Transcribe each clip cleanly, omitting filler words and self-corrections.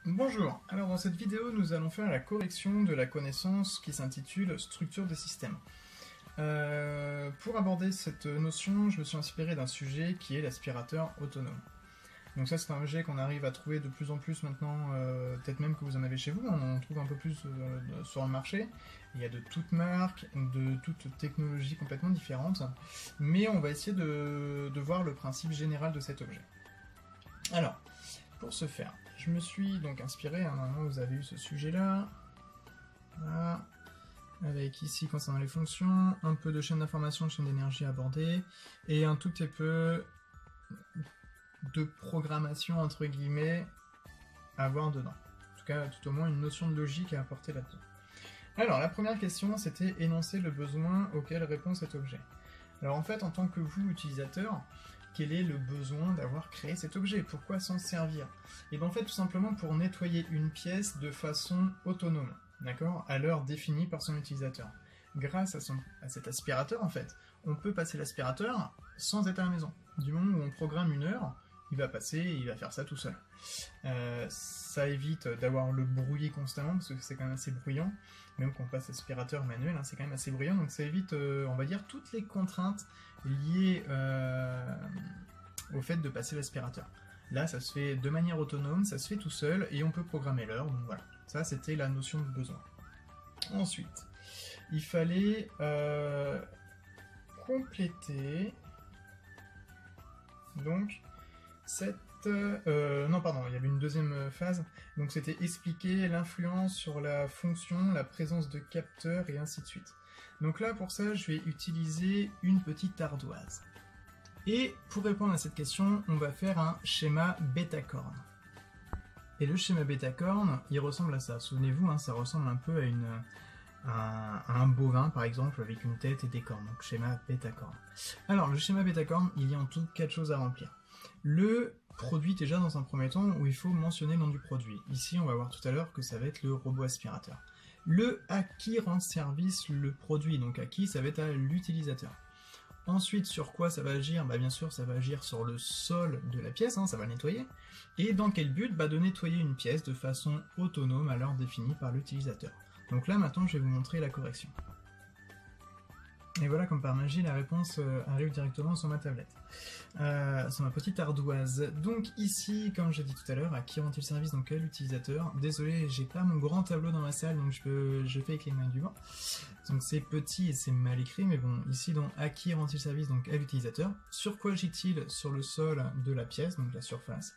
Bonjour, alors dans cette vidéo nous allons faire la correction de la connaissance qui s'intitule structure des systèmes. Pour aborder cette notion, je me suis inspiré d'un sujet qui est l'aspirateur autonome. Donc ça c'est un objet qu'on arrive à trouver de plus en plus maintenant, peut-être même que vous en avez chez vous, on en trouve un peu plus sur le marché. Il y a de toutes marques, de toutes technologies complètement différentes, mais on va essayer de voir le principe général de cet objet. Alors, pour ce faire, je me suis donc inspiré, normalement vous avez eu ce sujet-là, voilà, avec ici concernant les fonctions, un peu de chaîne d'information, chaîne d'énergie abordée, et un tout petit peu de programmation entre guillemets à voir dedans. En tout cas, tout au moins une notion de logique à apporter là-dedans. Alors, la première question, c'était énoncer le besoin auquel répond cet objet. Alors en fait, en tant que vous, utilisateur, quel est le besoin d'avoir créé cet objet? Pourquoi s'en servir? Et bien en fait, tout simplement pour nettoyer une pièce de façon autonome, d'accord, à l'heure définie par son utilisateur. Grâce à cet aspirateur, en fait, on peut passer l'aspirateur sans être à la maison. Du moment où on programme une heure, il va passer et il va faire ça tout seul. Ça évite d'avoir le bruit constamment, parce que c'est quand même assez bruyant. Même quand on passe aspirateur manuel, hein, c'est quand même assez bruyant, donc ça évite, on va dire, toutes les contraintes liées au fait de passer l'aspirateur. Là, ça se fait de manière autonome, ça se fait tout seul, et on peut programmer l'heure, donc voilà. Ça, c'était la notion de besoin. Ensuite, il fallait compléter donc cette... non, pardon, il y avait une deuxième phase, donc c'était expliquer l'influence sur la fonction, la présence de capteurs et ainsi de suite. Donc là, pour ça, je vais utiliser une petite ardoise. Et pour répondre à cette question, on va faire un schéma bêta-corne. Et le schéma bêta-corne, il ressemble à ça. Souvenez-vous, hein, ça ressemble un peu à un bovin, par exemple, avec une tête et des cornes. Donc schéma bêta-corne. Alors, le schéma bêta-corne, il y a en tout 4 choses à remplir. Le produit, déjà dans un premier temps, où il faut mentionner le nom du produit. Ici, on va voir tout à l'heure que ça va être le robot aspirateur. Le à qui rend service le produit, donc à qui, ça va être à l'utilisateur. Ensuite, sur quoi ça va agir? Bah, bien sûr, ça va agir sur le sol de la pièce, hein, ça va le nettoyer. Et dans quel but? Bah, de nettoyer une pièce de façon autonome à l'heure définie par l'utilisateur. Donc là, maintenant, je vais vous montrer la correction. Et voilà, comme par magie, la réponse arrive directement sur ma tablette, sur ma petite ardoise. Donc ici, comme j'ai dit tout à l'heure, à qui rend-il service? Donc à l'utilisateur. Désolé, j'ai pas mon grand tableau dans ma salle, donc je fais avec les mains du vent. Donc c'est petit et c'est mal écrit, mais bon, ici, donc à qui rend-il service? Donc à l'utilisateur. Sur quoi agit-il? Sur le sol de la pièce, donc la surface.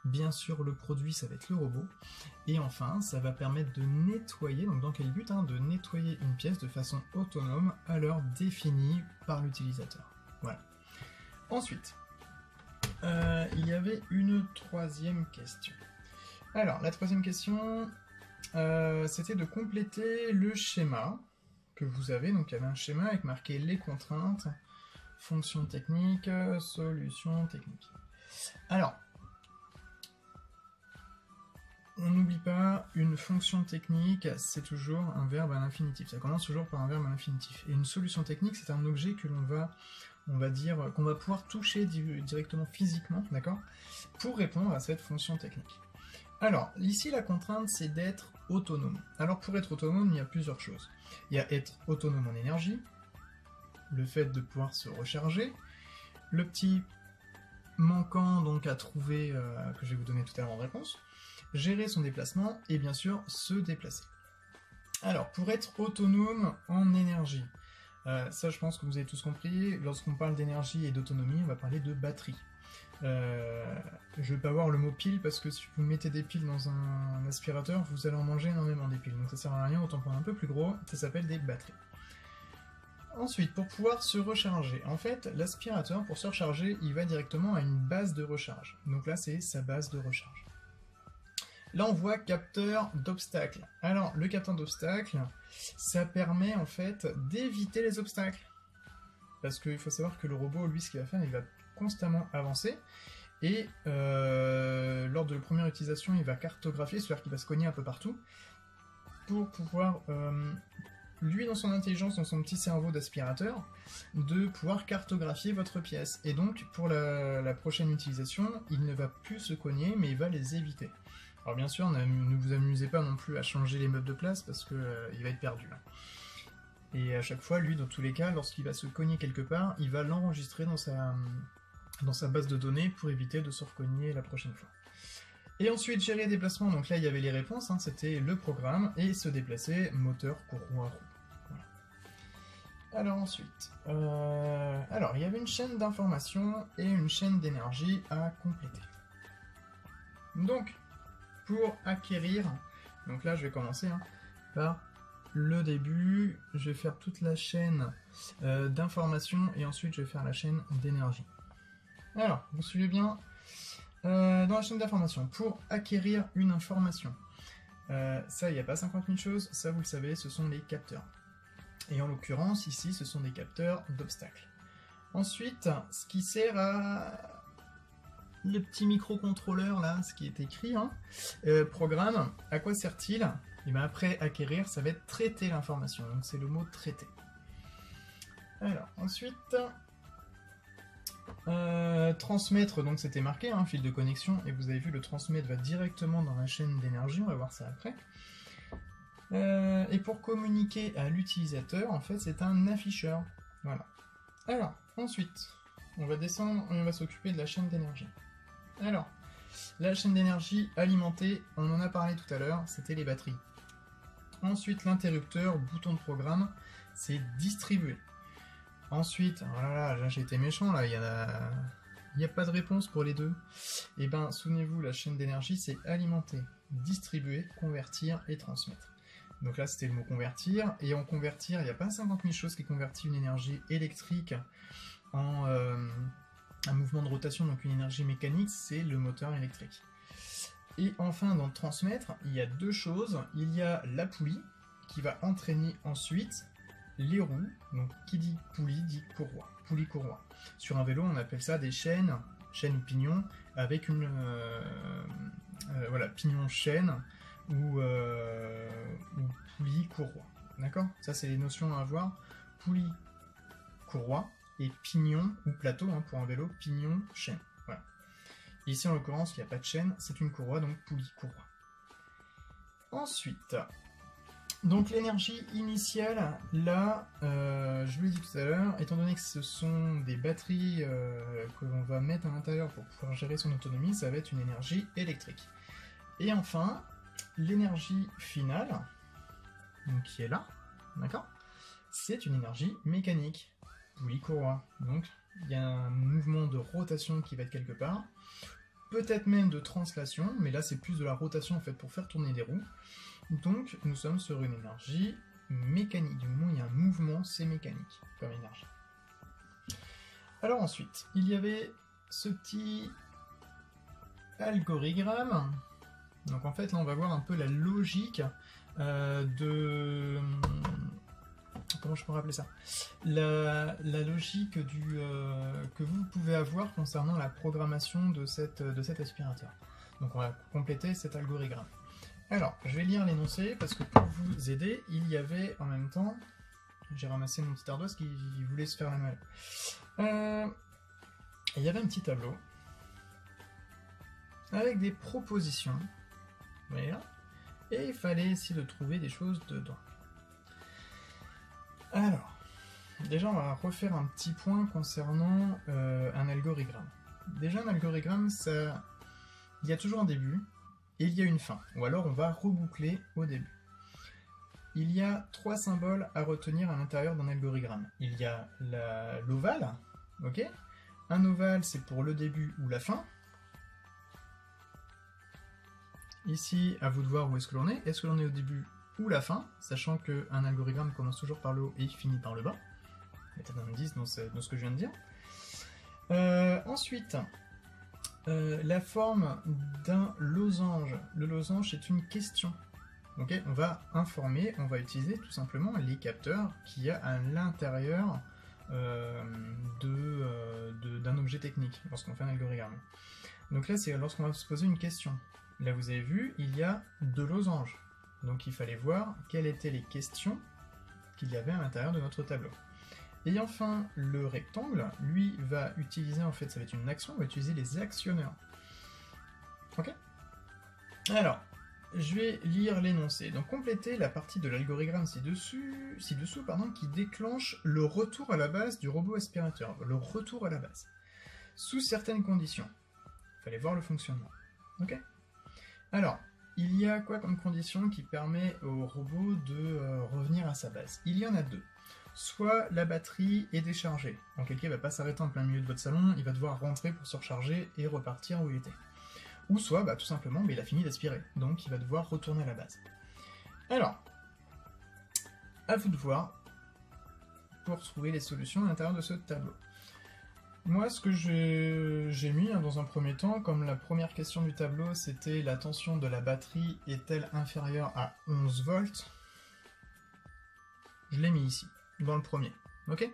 Bien sûr, le produit, ça va être le robot. Et enfin, ça va permettre de nettoyer, donc dans quel but, hein, de nettoyer une pièce de façon autonome à l'heure définie par l'utilisateur. Voilà. Ensuite, il y avait une troisième question. Alors, la troisième question, c'était de compléter le schéma que vous avez. Donc, il y avait un schéma avec marqué les contraintes, fonctions techniques, solutions techniques. Alors, on n'oublie pas, une fonction technique, c'est toujours un verbe à l'infinitif. Ça commence toujours par un verbe à l'infinitif. Et une solution technique, c'est un objet que l'on va, on va dire, qu'on va pouvoir toucher directement physiquement, d'accord, pour répondre à cette fonction technique. Alors, ici, la contrainte, c'est d'être autonome. Alors, pour être autonome, il y a plusieurs choses. Il y a être autonome en énergie, le fait de pouvoir se recharger, le petit manquant donc à trouver, que je vais vous donner tout à l'heure en réponse, gérer son déplacement et bien sûr se déplacer. Alors, pour être autonome en énergie, ça je pense que vous avez tous compris, lorsqu'on parle d'énergie et d'autonomie, on va parler de batterie. Je ne vais pas voir le mot pile parce que si vous mettez des piles dans un aspirateur, vous allez en manger énormément des piles, donc ça sert à rien, autant prendre un peu plus gros, ça s'appelle des batteries. Ensuite, pour pouvoir se recharger, en fait, l'aspirateur, pour se recharger, il va directement à une base de recharge. Donc là, c'est sa base de recharge. Là, on voit capteur d'obstacles. Alors, le capteur d'obstacles, ça permet en fait d'éviter les obstacles. Parce qu'il faut savoir que le robot, lui, ce qu'il va faire, il va constamment avancer. Et lors de la première utilisation, il va cartographier, c'est-à-dire qu'il va se cogner un peu partout, pour pouvoir, lui, dans son intelligence, dans son petit cerveau d'aspirateur, de pouvoir cartographier votre pièce. Et donc, pour la prochaine utilisation, il ne va plus se cogner, mais il va les éviter. Alors bien sûr, ne vous amusez pas non plus à changer les meubles de place parce que il va être perdu. Hein. Et à chaque fois, lui, dans tous les cas, lorsqu'il va se cogner quelque part, il va l'enregistrer dans sa base de données pour éviter de se recogner la prochaine fois. Et ensuite, gérer les déplacements. Donc là, il y avait les réponses, hein, c'était le programme, et se déplacer, moteur, courroie, roue. Voilà. Alors ensuite, il y avait une chaîne d'information et une chaîne d'énergie à compléter. Donc, pour acquérir, donc là, je vais commencer par le début, je vais faire toute la chaîne d'information et ensuite je vais faire la chaîne d'énergie. Alors, vous suivez bien dans la chaîne d'information, pour acquérir une information, ça, il n'y a pas 50 000 choses, ça vous le savez, ce sont les capteurs. Et en l'occurrence, ici, ce sont des capteurs d'obstacles. Ensuite, ce qui sert à le petit microcontrôleur, là, ce qui est écrit, programme, à quoi sert-il? Et bien après acquérir, ça va être traiter l'information, donc c'est le mot traiter. Alors, ensuite, transmettre, donc c'était marqué, fil de connexion, et vous avez vu, le transmettre va directement dans la chaîne d'énergie, on va voir ça après. Et pour communiquer à l'utilisateur, en fait, c'est un afficheur. Voilà. Alors, ensuite, on va descendre et on va s'occuper de la chaîne d'énergie. Alors, la chaîne d'énergie alimentée, on en a parlé tout à l'heure, c'était les batteries. Ensuite, l'interrupteur, bouton de programme, c'est distribuer. Ensuite, voilà, là j'ai été méchant, là, il n'y a pas de réponse pour les deux. Et ben, souvenez-vous, la chaîne d'énergie, c'est alimenter, distribuer, convertir et transmettre. Donc là, c'était le mot convertir, et en convertir, il n'y a pas 50 000 choses qui convertissent une énergie électrique en un mouvement de rotation, donc une énergie mécanique, c'est le moteur électrique. Et enfin, dans transmettre, il y a deux choses. Il y a la poulie, qui va entraîner ensuite les roues. Donc, qui dit poulie, dit courroie. Poulie-courroie. Sur un vélo, on appelle ça des chaînes ou pignons, avec une... voilà, pignon-chaîne, ou poulie-courroie. D'accord? Ça, c'est les notions à avoir. Poulie-courroie, et pignon, ou plateau, pour un vélo, pignon-chaîne. Voilà. Ici, en l'occurrence, il n'y a pas de chaîne, c'est une courroie, donc poulie-courroie. Ensuite, donc l'énergie initiale, là, je vous l'ai dit tout à l'heure, étant donné que ce sont des batteries que l'on va mettre à l'intérieur pour pouvoir gérer son autonomie, ça va être une énergie électrique. Et enfin, l'énergie finale, donc qui est là, d'accord, c'est une énergie mécanique, poulie-courroie. Donc, il y a un mouvement de rotation qui va être quelque part, peut-être même de translation, mais là c'est plus de la rotation en fait pour faire tourner des roues. Donc nous sommes sur une énergie mécanique, du moment où il y a un mouvement, c'est mécanique comme énergie. Alors ensuite, il y avait ce petit algorithme. Donc en fait là on va voir un peu la logique de... Comment je peux rappeler ça? La logique que vous pouvez avoir concernant la programmation de cet aspirateur. Donc on va compléter cet algorithme. Alors, je vais lire l'énoncé parce que pour vous aider, il y avait en même temps... J'ai ramassé mon petit ardoise qui voulait se faire la malle. Il y avait un petit tableau avec des propositions. Voilà. Et il fallait essayer de trouver des choses dedans. Alors, déjà on va refaire un petit point concernant un algorithme. Déjà un algorithme, ça, il y a toujours un début et il y a une fin. Ou alors on va reboucler au début. Il y a trois symboles à retenir à l'intérieur d'un algorithme. Il y a l'ovale, ok? Un ovale c'est pour le début ou la fin. Ici, à vous de voir où est-ce que l'on est. Est-ce que l'on est au début ou la fin, sachant qu'un algorithme commence toujours par le haut et finit par le bas. Il y a peut-être un indice dans ce que je viens de dire. Ensuite, la forme d'un losange. Le losange, c'est une question. Okay, on va informer, on va utiliser tout simplement les capteurs qu'il y a à l'intérieur d'un objet technique lorsqu'on fait un algorithme. Donc là, c'est lorsqu'on va se poser une question. Là, vous avez vu, il y a deux losanges. Donc il fallait voir quelles étaient les questions qu'il y avait à l'intérieur de notre tableau. Et enfin, le rectangle, lui, va utiliser, en fait, ça va être une action, on va utiliser les actionneurs. Ok? Alors, je vais lire l'énoncé. Donc, complétez la partie de l'algorithme ci-dessous, qui déclenche le retour à la base du robot aspirateur. Le retour à la base. Sous certaines conditions. Il fallait voir le fonctionnement. Ok? Alors, il y a quoi comme condition qui permet au robot de revenir à sa base? Il y en a deux. Soit la batterie est déchargée, en quel cas il ne va pas s'arrêter en plein milieu de votre salon, il va devoir rentrer pour se recharger et repartir où il était. Ou soit, tout simplement, il a fini d'aspirer, donc il va devoir retourner à la base. Alors, à vous de voir pour trouver les solutions à l'intérieur de ce tableau. Moi, ce que j'ai mis dans un premier temps, comme la première question du tableau, c'était la tension de la batterie est-elle inférieure à 11 volts, je l'ai mis ici, dans le premier. Ok?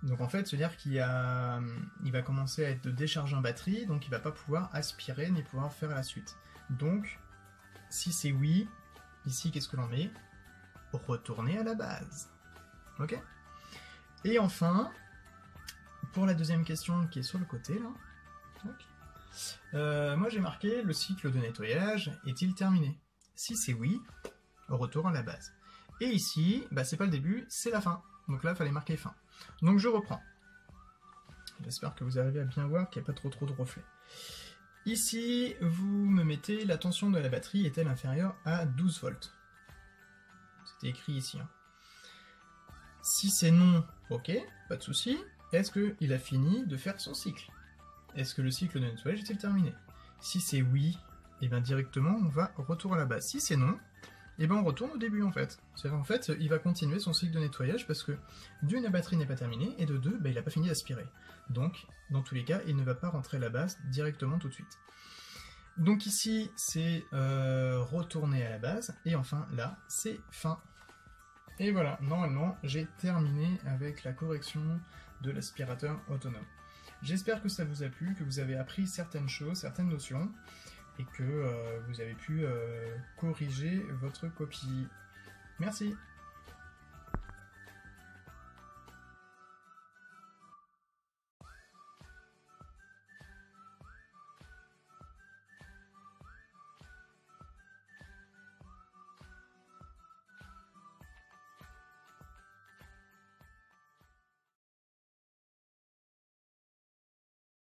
Donc en fait, c'est-à-dire qu'il va commencer à être déchargé en batterie, donc il va pas pouvoir aspirer ni pouvoir faire la suite. Donc, si c'est oui, ici qu'est-ce que l'on met? Retourner à la base. Ok? Et enfin, pour la deuxième question qui est sur le côté là, moi j'ai marqué le cycle de nettoyage est-il terminé? Si c'est oui, retour à la base. Et ici, c'est pas le début, c'est la fin. Donc là, il fallait marquer fin. Donc je reprends. J'espère que vous arrivez à bien voir qu'il n'y a pas trop de reflets. Ici, vous me mettez la tension de la batterie est-elle inférieure à 12 volts? C'était écrit ici. Si c'est non, ok, pas de souci. Est-ce qu'il a fini de faire son cycle? Est-ce que le cycle de nettoyage est-il terminé? Si c'est oui, et bien directement on va retour à la base. Si c'est non, et on retourne au début en fait. C'est-à-dire en fait, il va continuer son cycle de nettoyage parce que d'une, la batterie n'est pas terminée, et de deux, il n'a pas fini d'aspirer. Donc, dans tous les cas, il ne va pas rentrer à la base directement tout de suite. Donc ici, c'est retourner à la base, et enfin là, c'est fin. Et voilà, normalement, j'ai terminé avec la correction de l'aspirateur autonome. J'espère que ça vous a plu, que vous avez appris certaines choses, certaines notions, et que vous avez pu corriger votre copie. Merci.